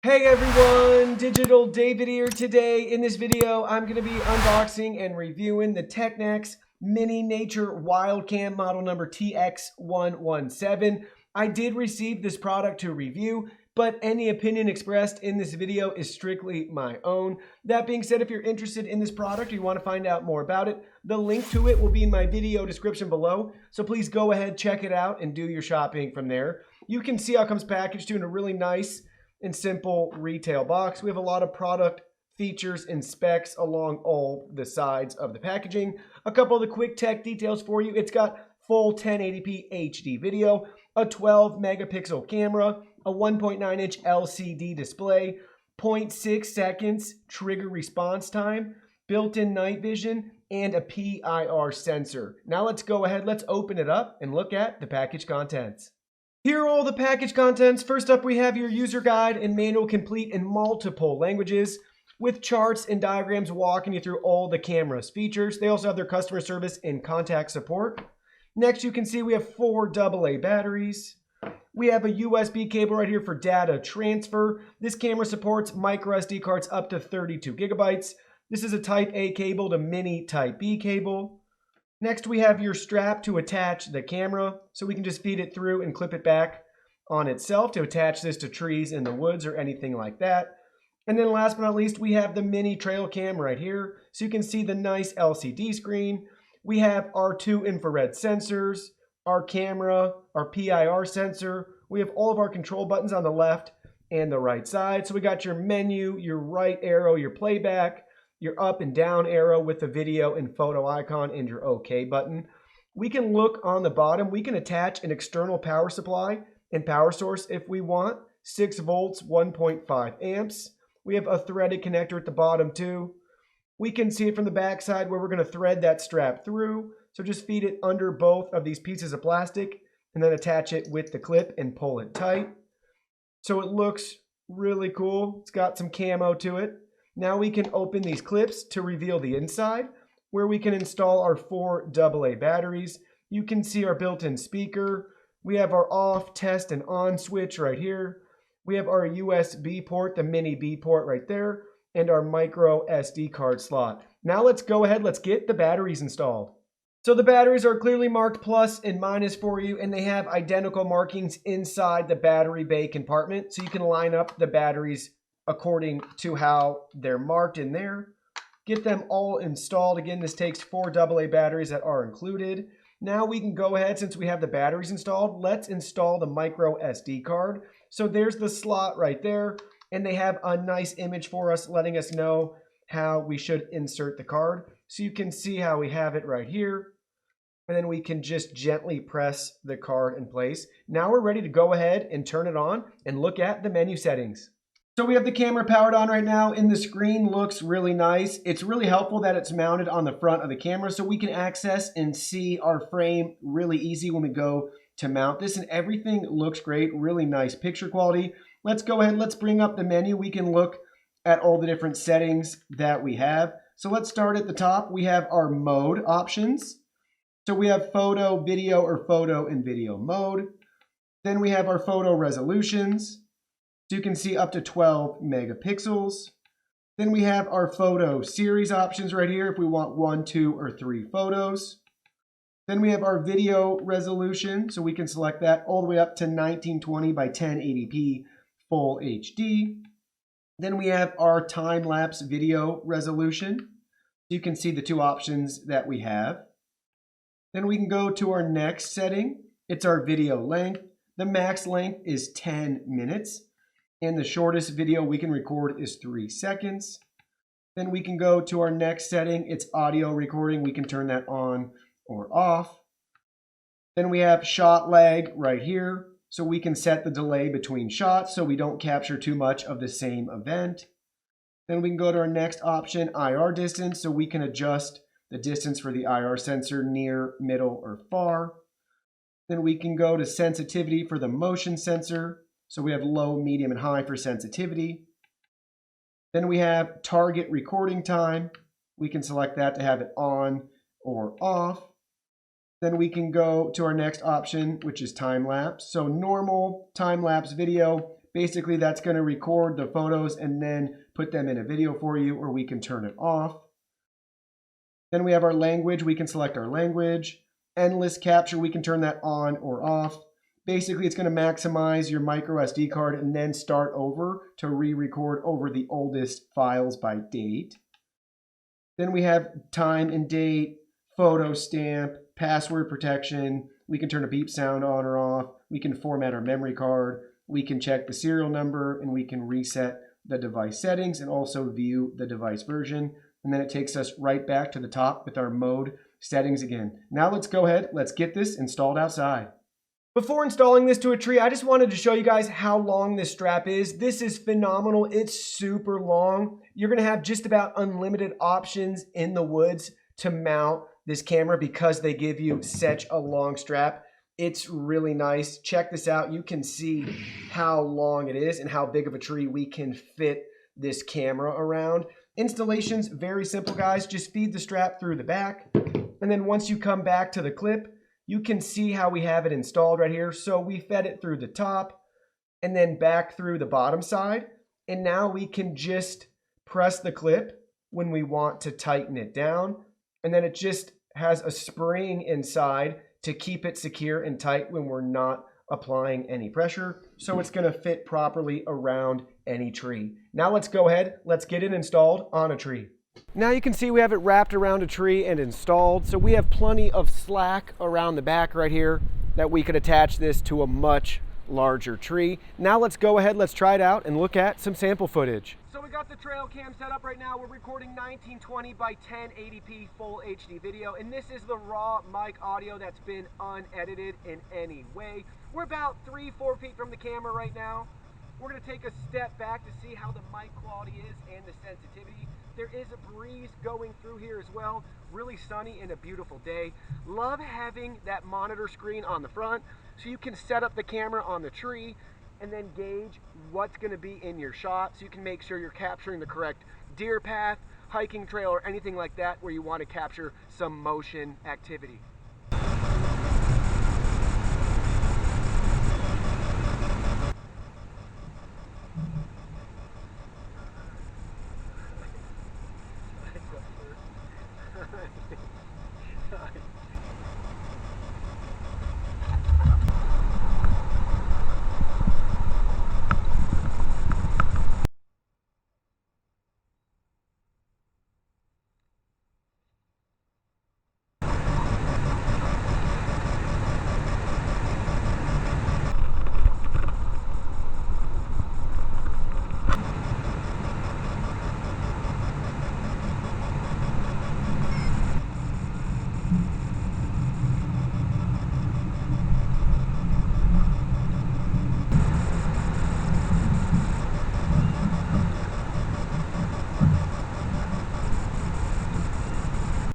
Hey everyone, Digital David here. Today in this video, I'm going to be unboxing and reviewing the Technaxx Mini Nature Wildcam model number TX117. I did receive this product to review, but any opinion expressed in this video is strictly my own. That being said, if you're interested in this product or you want to find out more about it, the link to it will be in my video description below. So please go ahead, check it out, and do your shopping from there. You can see how it comes packaged in a really nice and simple retail box. We have a lot of product features and specs along all the sides of the packaging. A couple of the quick tech details for you. It's got full 1080p HD video, a 12 megapixel camera, a 1.9-inch LCD display, 0.6 seconds trigger response time, built-in night vision, and a PIR sensor. Now let's go ahead, let's open it up and look at the package contents. Here are all the package contents. First up, we have your user guide and manual complete in multiple languages with charts and diagrams walking you through all the camera's features. They also have their customer service and contact support. Next, you can see we have 4 AA batteries. We have a USB cable right here for data transfer. This camera supports micro SD cards up to 32 gigabytes. This is a Type A cable to mini Type B cable. Next, we have your strap to attach the camera, so we can just feed it through and clip it back on itself to attach this to trees in the woods or anything like that. And then last but not least, we have the mini trail cam right here, so you can see the nice LCD screen. We have our 2 infrared sensors, our camera, our PIR sensor. We have all of our control buttons on the left and the right side. So we got your menu, your right arrow, your playback, your up and down arrow with the video and photo icon, and your OK button. We can look on the bottom. We can attach an external power supply and power source if we want. 6 volts, 1.5 amps. We have a threaded connector at the bottom too. We can see it from the back side where we're going to thread that strap through. So just feed it under both of these pieces of plastic and then attach it with the clip and pull it tight. So it looks really cool. It's got some camo to it. Now we can open these clips to reveal the inside, where we can install our 4 AA batteries. You can see our built-in speaker. We have our off, test, and on switch right here. We have our USB port, the mini B port right there, and our micro SD card slot. Now let's go ahead, let's get the batteries installed. So the batteries are clearly marked plus and minus for you, and they have identical markings inside the battery bay compartment, so you can line up the batteries according to how they're marked in there. Get them all installed. Again, this takes 4 AA batteries that are included. Now we can go ahead, since we have the batteries installed, let's install the micro SD card. So there's the slot right there, and they have a nice image for us letting us know how we should insert the card. So you can see how we have it right here, and then we can just gently press the card in place. Now we're ready to go ahead and turn it on and look at the menu settings. So we have the camera powered on right now, and the screen looks really nice. It's really helpful that it's mounted on the front of the camera so we can access and see our frame really easy when we go to mount this, and everything looks great, really nice picture quality. Let's go ahead, let's bring up the menu. We can look at all the different settings that we have. So let's start at the top. We have our mode options. So we have photo, video, or photo and video mode. Then we have our photo resolutions. So you can see up to 12 megapixels. Then we have our photo series options right here if we want 1, 2, or 3 photos. Then we have our video resolution, so we can select that all the way up to 1920 by 1080p full HD. Then we have our time-lapse video resolution. So you can see the 2 options that we have. Then we can go to our next setting. It's our video length. The max length is 10 minutes. And the shortest video we can record is 3 seconds. Then we can go to our next setting. It's audio recording. We can turn that on or off. Then we have shot lag right here. So we can set the delay between shots so we don't capture too much of the same event. Then we can go to our next option, IR distance. So we can adjust the distance for the IR sensor near, middle, or far. Then we can go to sensitivity for the motion sensor. So we have low, medium, and high for sensitivity. Then we have target recording time. We can select that to have it on or off. Then we can go to our next option, which is time-lapse. So normal time-lapse video, Basically, that's going to record the photos and then put them in a video for you, or we can turn it off. Then we have our language. We can select our language. Endless capture, we can turn that on or off. Basically, it's going to maximize your micro SD card and then start over to re-record over the oldest files by date. Then we have time and date, photo stamp, password protection. We can turn a beep sound on or off. We can format our memory card. We can check the serial number, and we can reset the device settings and also view the device version. And then it takes us right back to the top with our mode settings again. Now let's go ahead, let's get this installed outside. Before installing this to a tree, I just wanted to show you guys how long this strap is. This is phenomenal. It's super long. You're gonna have just about unlimited options in the woods to mount this camera because they give you such a long strap. It's really nice. Check this out. You can see how long it is and how big of a tree we can fit this camera around. Installation's very simple, guys. Just feed the strap through the back. And then once you come back to the clip, you can see how we have it installed right here. So we fed it through the top and then back through the bottom side. And now we can just press the clip when we want to tighten it down. And then it just has a spring inside to keep it secure and tight when we're not applying any pressure. So it's going to fit properly around any tree. Now let's go ahead, let's get it installed on a tree. Now you can see we have it wrapped around a tree and installed. So we have plenty of slack around the back right here that we could attach this to a much larger tree. Now let's go ahead, let's try it out and look at some sample footage. So we got the trail cam set up right now. We're recording 1920 by 1080p full HD video, and this is the raw mic audio that's been unedited in any way. We're about 3-4 feet from the camera right now. We're going to take a step back to see how the mic quality is and the sensitivity. There is a breeze going through here as well. Really sunny and a beautiful day. Love having that monitor screen on the front so you can set up the camera on the tree and then gauge what's going to be in your shot so you can make sure you're capturing the correct deer path, hiking trail, or anything like that where you want to capture some motion activity.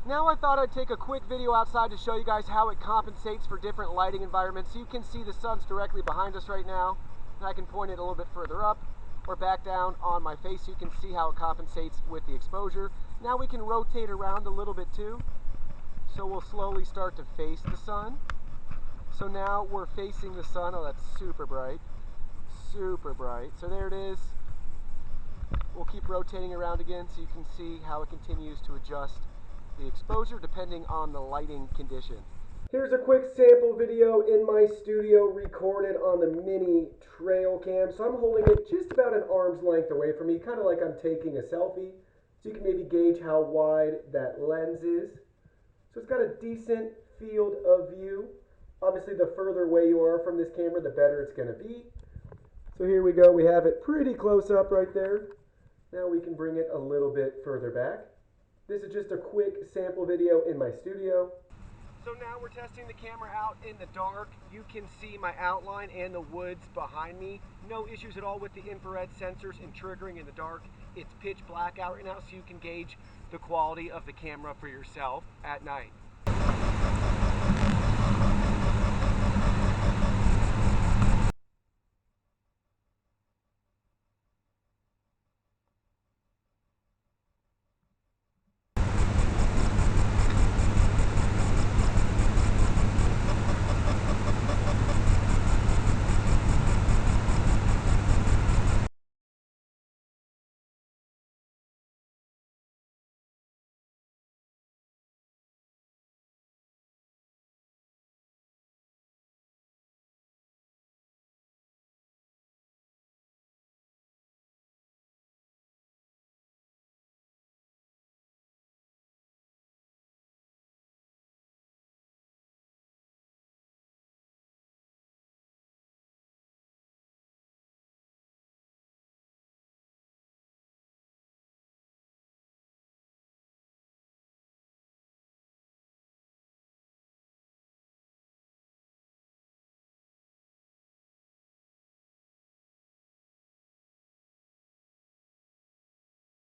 Now I thought I'd take a quick video outside to show you guys how it compensates for different lighting environments. So you can see the sun's directly behind us right now, and I can point it a little bit further up or back down on my face so you can see how it compensates with the exposure. Now we can rotate around a little bit too. So we'll slowly start to face the sun. So now we're facing the sun. Oh, that's super bright. Super bright. So there it is. We'll keep rotating around again so you can see how it continues to adjust the exposure depending on the lighting condition. Here's a quick sample video in my studio recorded on the mini trail cam. So I'm holding it just about an arm's length away from me, kind of like I'm taking a selfie. So you can maybe gauge how wide that lens is. So it's got a decent field of view. Obviously the further away you are from this camera, the better it's going to be. So here we go, we have it pretty close up right there. Now we can bring it a little bit further back. This is just a quick sample video in my studio. So now we're testing the camera out in the dark. You can see my outline and the woods behind me. No issues at all with the infrared sensors and triggering in the dark. It's pitch black out right now, so you can gauge the quality of the camera for yourself at night.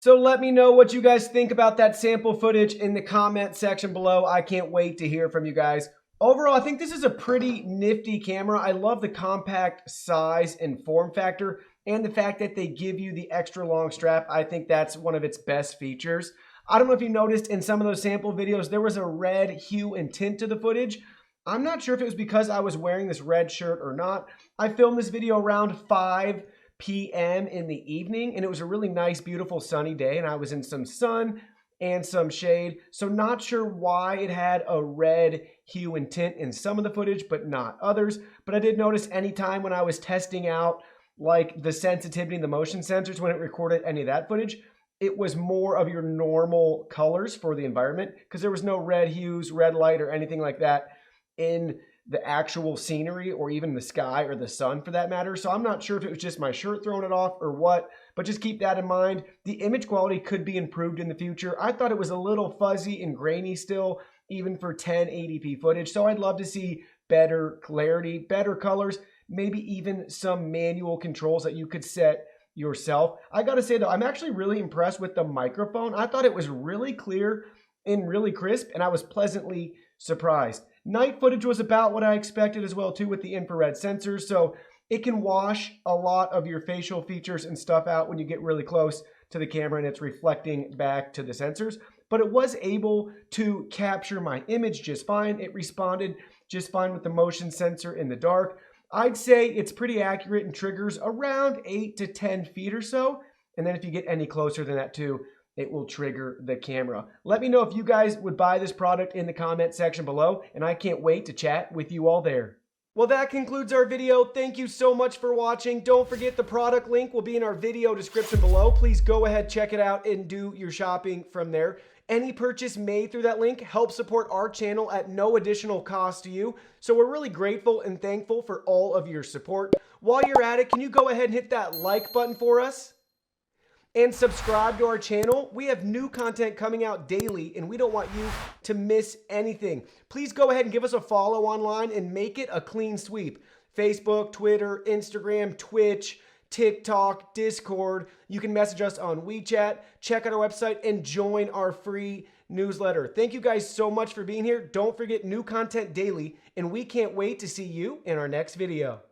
So let me know what you guys think about that sample footage in the comment section below. I can't wait to hear from you guys. Overall, I think this is a pretty nifty camera. I love the compact size and form factor and the fact that they give you the extra long strap. I think that's one of its best features. I don't know if you noticed in some of those sample videos, there was a red hue and tint to the footage. I'm not sure if it was because I was wearing this red shirt or not. I filmed this video around 5 p.m. in the evening, and it was a really nice, beautiful sunny day, and I was in some sun and some shade, so not sure why it had a red hue and tint in some of the footage, but not others. But I did notice anytime when I was testing out like the sensitivity and the motion sensors when it recorded any of that footage, it was more of your normal colors for the environment because there was no red hues, red light, or anything like that in the actual scenery or even the sky or the sun for that matter. So I'm not sure if it was just my shirt throwing it off or what, but just keep that in mind. The image quality could be improved in the future. I thought it was a little fuzzy and grainy still, even for 1080p footage. So I'd love to see better clarity, better colors, maybe even some manual controls that you could set yourself. I gotta say though, I'm actually really impressed with the microphone. I thought it was really clear and really crisp, and I was pleasantly surprised. Night footage was about what I expected as well too with the infrared sensors, so it can wash a lot of your facial features and stuff out when you get really close to the camera and it's reflecting back to the sensors. But it was able to capture my image just fine. It responded just fine with the motion sensor in the dark. I'd say it's pretty accurate and triggers around 8 to 10 feet or so. And then if you get any closer than that too, it will trigger the camera. Let me know if you guys would buy this product in the comment section below, and I can't wait to chat with you all there. Well, that concludes our video. Thank you so much for watching. Don't forget the product link will be in our video description below. Please go ahead, check it out, and do your shopping from there. Any purchase made through that link helps support our channel at no additional cost to you. So we're really grateful and thankful for all of your support. While you're at it, can you go ahead and hit that like button for us? And subscribe to our channel. We have new content coming out daily, and we don't want you to miss anything. Please go ahead and give us a follow online and make it a clean sweep. Facebook, Twitter, Instagram, Twitch, TikTok, Discord. You can message us on WeChat. Check out our website and join our free newsletter. Thank you guys so much for being here. Don't forget new content daily, and we can't wait to see you in our next video.